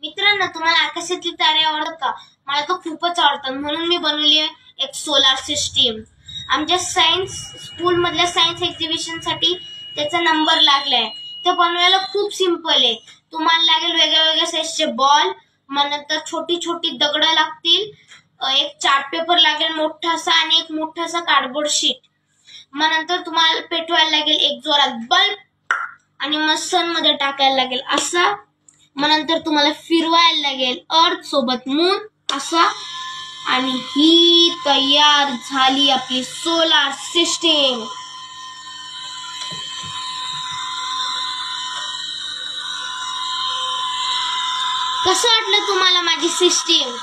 मित्रांनो, तुम्हाला आकाशातली तारे आवडतात का? मला तर खूपच आवडतात, म्हणून मी बनवली आहे एक सोलार सिस्टीम. आमच्या सायन्स स्कूल मधल्या सायन्स एक्झिबिशन साठी त्याचा नंबर लागलाय. ते बनवायला खूप सिंपल आहे. तुम्हाला लागेल वेगळ्या वेगळ्या साईजचे बॉल, मग नंतर छोटी छोटी दगडं लागतील, एक चार्ट पेपर लागेल मोठासा आणि एक मोठासा कार्डबोर्ड शीट. मग नंतर तुम्हाला पेटवायला लागेल एक जोरात बल्ब आणि मग सन मध्ये टाकायला लागेल असा. मग नंतर तुम्हाला फिरवायला लागेल अर्थ सोबत मून असा. आणि ही तयार झाली आपली सोलार सिस्टीम. कसं वाटलं तुम्हाला माझी सिस्टीम?